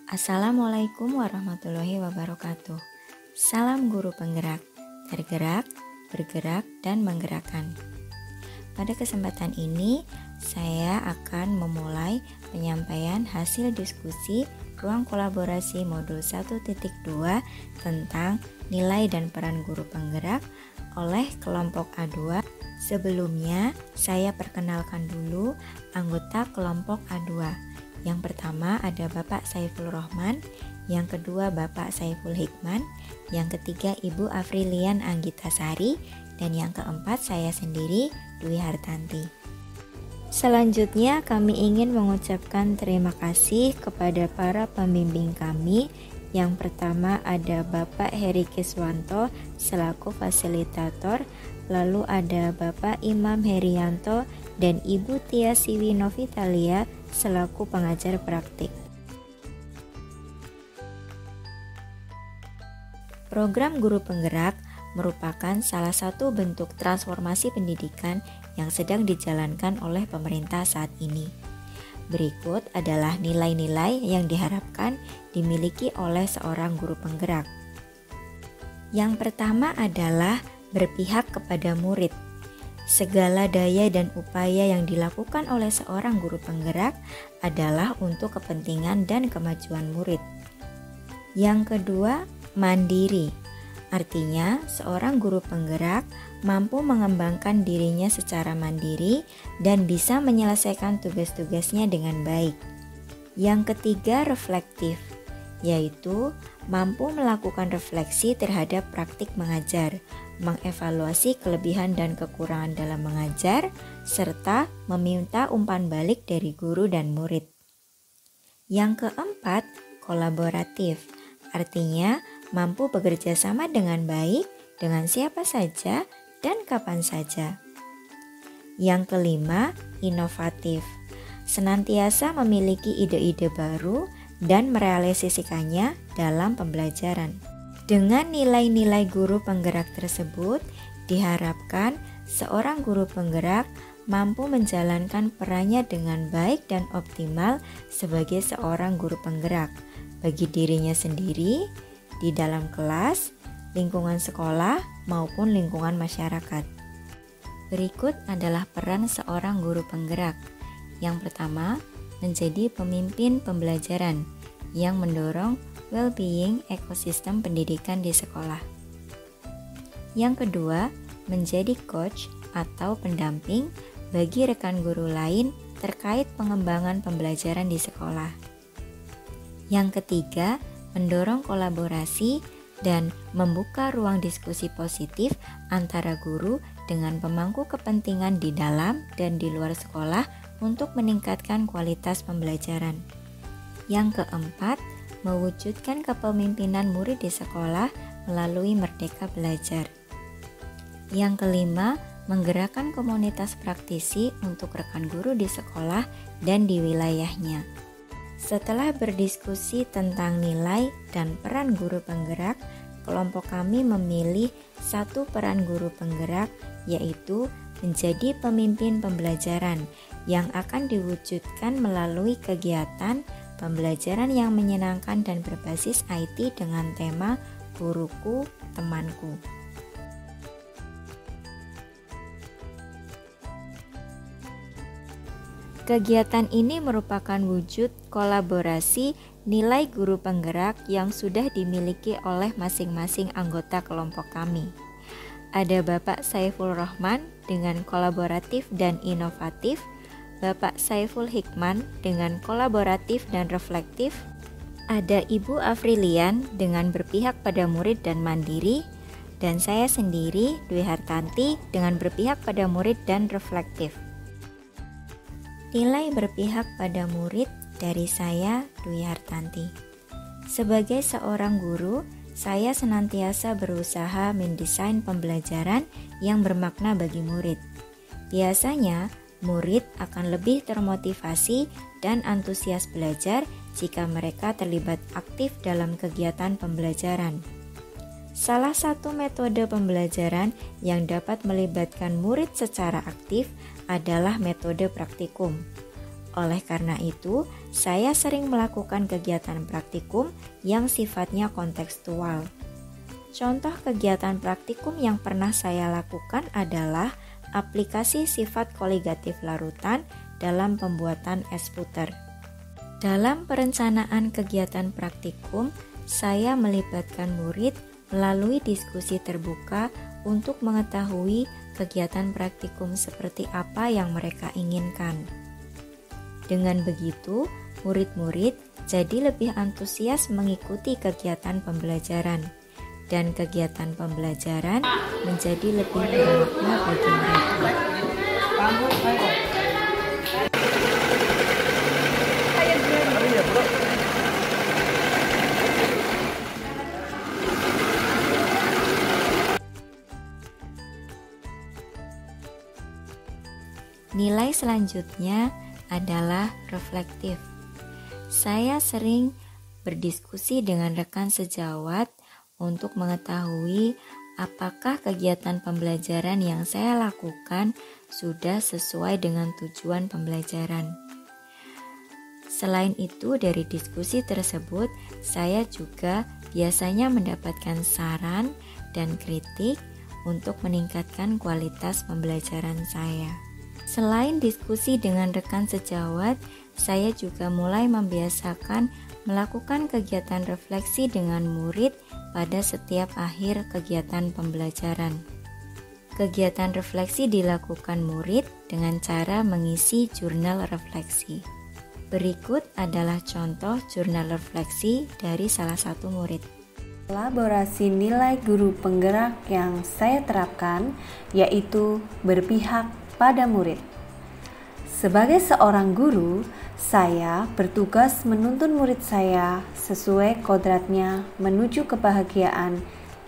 Assalamualaikum warahmatullahi wabarakatuh. Salam guru penggerak, tergerak, bergerak, dan menggerakkan. Pada kesempatan ini, saya akan memulai penyampaian hasil diskusi ruang kolaborasi modul 1.2 tentang nilai dan peran guru penggerak oleh kelompok A2. Sebelumnya, saya perkenalkan dulu anggota kelompok A2. Yang pertama ada Bapak Saiful Rohman, yang kedua Bapak Saiful Hikman, yang ketiga Ibu Afrilian Anggitasari, dan yang keempat saya sendiri, Dwi Hartanti. Selanjutnya kami ingin mengucapkan terima kasih kepada para pembimbing kami. Yang pertama ada Bapak Heri Kiswanto selaku fasilitator, lalu ada Bapak Imam Herianto dan Ibu Tia Siwi Novitalia selaku pengajar praktik. Program Guru Penggerak merupakan salah satu bentuk transformasi pendidikan yang sedang dijalankan oleh pemerintah saat ini. Berikut adalah nilai-nilai yang diharapkan dimiliki oleh seorang guru penggerak. Yang pertama adalah berpihak kepada murid. Segala daya dan upaya yang dilakukan oleh seorang guru penggerak adalah untuk kepentingan dan kemajuan murid. Yang kedua, mandiri. Artinya, seorang guru penggerak mampu mengembangkan dirinya secara mandiri dan bisa menyelesaikan tugas-tugasnya dengan baik. Yang ketiga, reflektif, yaitu mampu melakukan refleksi terhadap praktik mengajar, mengevaluasi kelebihan dan kekurangan dalam mengajar, serta meminta umpan balik dari guru dan murid. Yang keempat, kolaboratif, artinya mampu bekerja sama dengan baik dengan siapa saja dan kapan saja. Yang kelima, inovatif, senantiasa memiliki ide-ide baru dan merealisasikannya dalam pembelajaran. Dengan nilai-nilai guru penggerak tersebut, diharapkan seorang guru penggerak mampu menjalankan perannya dengan baik dan optimal sebagai seorang guru penggerak bagi dirinya sendiri, di dalam kelas, lingkungan sekolah, maupun lingkungan masyarakat. Berikut adalah peran seorang guru penggerak. Yang pertama, menjadi pemimpin pembelajaran yang mendorong well-being ekosistem pendidikan di sekolah. Yang kedua, menjadi coach atau pendamping bagi rekan guru lain terkait pengembangan pembelajaran di sekolah. Yang ketiga, mendorong kolaborasi dan membuka ruang diskusi positif antara guru dengan pemangku kepentingan di dalam dan di luar sekolah untuk meningkatkan kualitas pembelajaran. Yang keempat, mewujudkan kepemimpinan murid di sekolah melalui Merdeka Belajar. Yang kelima, menggerakkan komunitas praktisi untuk rekan guru di sekolah dan di wilayahnya. Setelah berdiskusi tentang nilai dan peran guru penggerak, kelompok kami memilih satu peran guru penggerak, yaitu menjadi pemimpin pembelajaran yang akan diwujudkan melalui kegiatan pembelajaran yang menyenangkan dan berbasis IT dengan tema Guruku, Temanku. Kegiatan ini merupakan wujud kolaborasi nilai guru penggerak yang sudah dimiliki oleh masing-masing anggota kelompok kami. Ada Bapak Saiful Rohman dengan kolaboratif dan inovatif, Bapak Saiful Hikman dengan kolaboratif dan reflektif, ada Ibu Afrilian dengan berpihak pada murid dan mandiri, dan saya sendiri, Dwi Hartanti, dengan berpihak pada murid dan reflektif. Nilai berpihak pada murid dari saya, Dwi Hartanti. Sebagai seorang guru, saya senantiasa berusaha mendesain pembelajaran yang bermakna bagi murid. Biasanya, murid akan lebih termotivasi dan antusias belajar jika mereka terlibat aktif dalam kegiatan pembelajaran. Salah satu metode pembelajaran yang dapat melibatkan murid secara aktif adalah metode praktikum. Oleh karena itu, saya sering melakukan kegiatan praktikum yang sifatnya kontekstual. Contoh kegiatan praktikum yang pernah saya lakukan adalah aplikasi sifat koligatif larutan dalam pembuatan es puter. Dalam perencanaan kegiatan praktikum, saya melibatkan murid melalui diskusi terbuka untuk mengetahui kegiatan praktikum seperti apa yang mereka inginkan. Dengan begitu, murid-murid jadi lebih antusias mengikuti kegiatan pembelajaran, dan kegiatan pembelajaran menjadi lebih bermakna bagi mereka. Nilai selanjutnya adalah reflektif. Saya sering berdiskusi dengan rekan sejawat untuk mengetahui apakah kegiatan pembelajaran yang saya lakukan sudah sesuai dengan tujuan pembelajaran. Selain itu, dari diskusi tersebut, saya juga biasanya mendapatkan saran dan kritik untuk meningkatkan kualitas pembelajaran saya. Selain diskusi dengan rekan sejawat, saya juga mulai membiasakan melakukan kegiatan refleksi dengan murid pada setiap akhir kegiatan pembelajaran. Kegiatan refleksi dilakukan murid dengan cara mengisi jurnal refleksi. Berikut adalah contoh jurnal refleksi dari salah satu murid. Elaborasi nilai guru penggerak yang saya terapkan yaitu berpihak pada murid. Sebagai seorang guru, saya bertugas menuntun murid saya sesuai kodratnya menuju kebahagiaan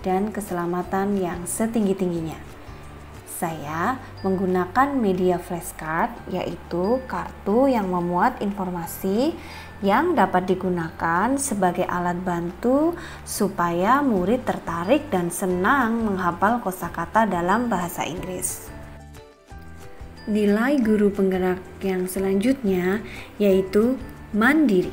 dan keselamatan yang setinggi-tingginya. Saya menggunakan media flashcard, yaitu kartu yang memuat informasi yang dapat digunakan sebagai alat bantu supaya murid tertarik dan senang menghafal kosakata dalam bahasa Inggris. Nilai guru penggerak yang selanjutnya yaitu mandiri.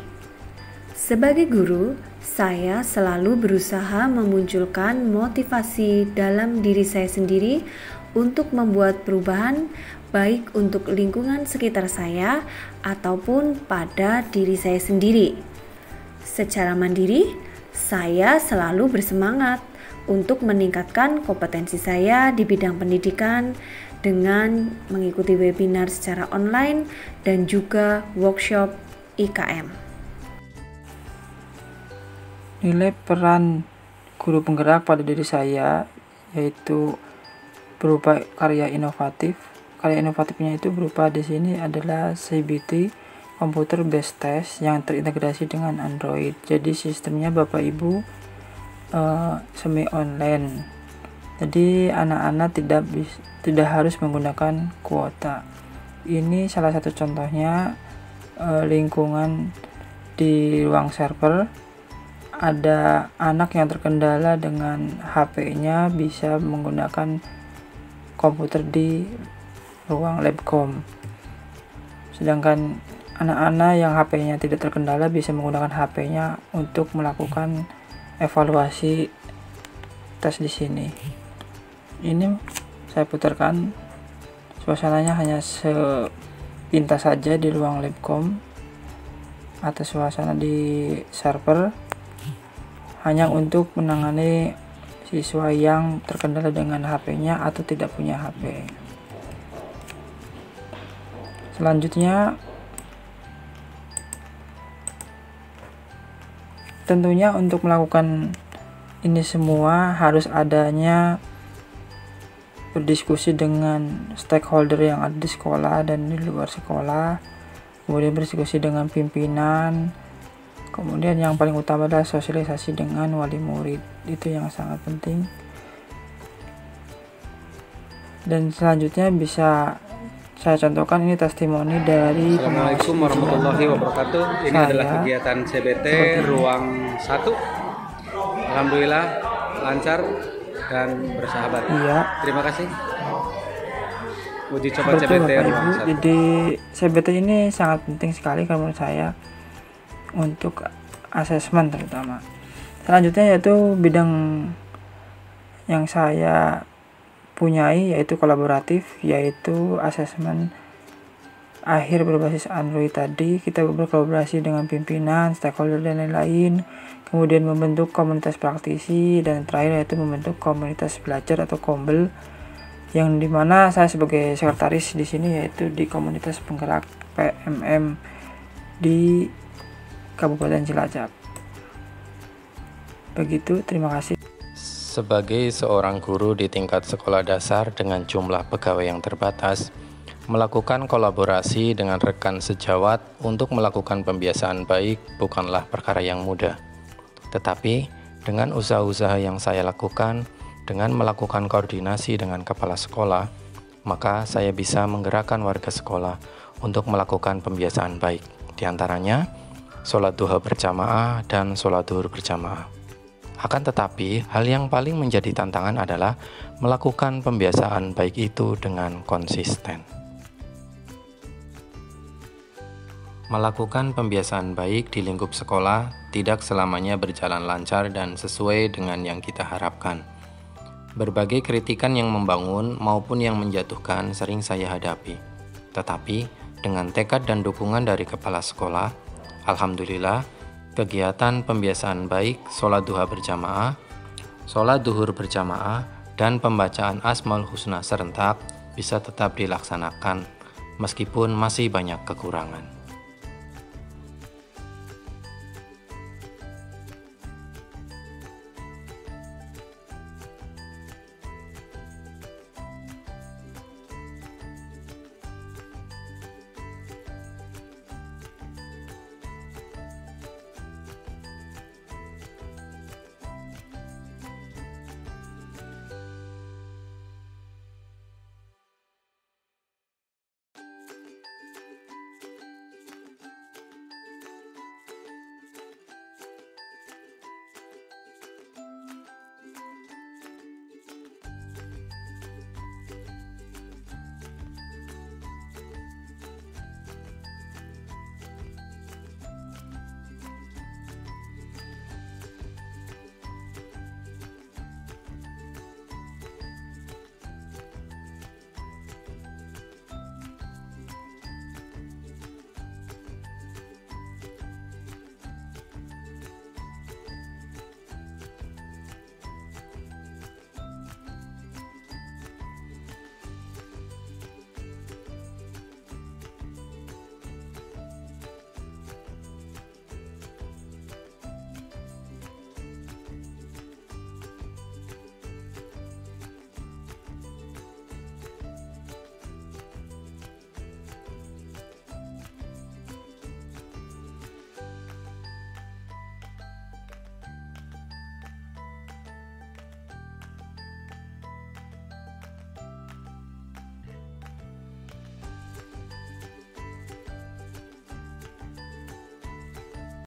Sebagai guru, saya selalu berusaha memunculkan motivasi dalam diri saya sendiri untuk membuat perubahan baik untuk lingkungan sekitar saya ataupun pada diri saya sendiri. Secara mandiri, saya selalu bersemangat untuk meningkatkan kompetensi saya di bidang pendidikan dengan mengikuti webinar secara online dan juga workshop IKM. Nilai peran guru penggerak pada diri saya yaitu berupa karya inovatif. Karya inovatifnya itu berupa di sini adalah CBT, Computer Based Test, yang terintegrasi dengan Android. Jadi sistemnya Bapak Ibu semi online. Jadi anak-anak tidak harus menggunakan kuota. Ini salah satu contohnya lingkungan di ruang server. Ada anak yang terkendala dengan HP-nya bisa menggunakan komputer di ruang labcom. Sedangkan anak-anak yang HP-nya tidak terkendala bisa menggunakan HP-nya untuk melakukan evaluasi tes di sini. Ini saya putarkan, suasananya hanya sepintas saja di ruang labcom atau suasana di server, hanya untuk menangani siswa yang terkendala dengan HP-nya atau tidak punya HP. Selanjutnya, tentunya untuk melakukan ini semua harus adanya berdiskusi dengan stakeholder yang ada di sekolah dan di luar sekolah, kemudian berdiskusi dengan pimpinan, kemudian yang paling utama adalah sosialisasi dengan wali murid. Itu yang sangat penting. Dan selanjutnya bisa saya contohkan, ini testimoni dari Assalamualaikum warahmatullahi wabarakatuh. Ini adalah kegiatan CBT ruang 1. Alhamdulillah lancar dan bersahabat. Iya. Terima kasih. Uji coba Betul, CBT Bapak ruang Ibu. 1. Jadi CBT ini sangat penting sekali kalau menurut saya untuk asesmen terutama. Selanjutnya yaitu bidang yang saya punyai yaitu kolaboratif, yaitu asesmen akhir berbasis Android tadi. Kita berkolaborasi dengan pimpinan, stakeholder dan lain-lain, kemudian membentuk komunitas praktisi, dan terakhir yaitu membentuk komunitas belajar atau kombel, yang dimana saya sebagai sekretaris di sini yaitu di komunitas penggerak PMM di Kabupaten Cilacap. Begitu, terima kasih. Sebagai seorang guru di tingkat sekolah dasar dengan jumlah pegawai yang terbatas, melakukan kolaborasi dengan rekan sejawat untuk melakukan pembiasaan baik bukanlah perkara yang mudah. Tetapi, dengan usaha-usaha yang saya lakukan, dengan melakukan koordinasi dengan kepala sekolah, maka saya bisa menggerakkan warga sekolah untuk melakukan pembiasaan baik. Di antaranya, sholat duha berjamaah dan sholat zuhur berjamaah. Akan tetapi, hal yang paling menjadi tantangan adalah melakukan pembiasaan baik itu dengan konsisten. Melakukan pembiasaan baik di lingkup sekolah tidak selamanya berjalan lancar dan sesuai dengan yang kita harapkan. Berbagai kritikan yang membangun maupun yang menjatuhkan sering saya hadapi. Tetapi, dengan tekad dan dukungan dari kepala sekolah, alhamdulillah, kegiatan pembiasaan baik, sholat duha berjamaah, sholat zuhur berjamaah, dan pembacaan Asmaul Husna serentak bisa tetap dilaksanakan meskipun masih banyak kekurangan.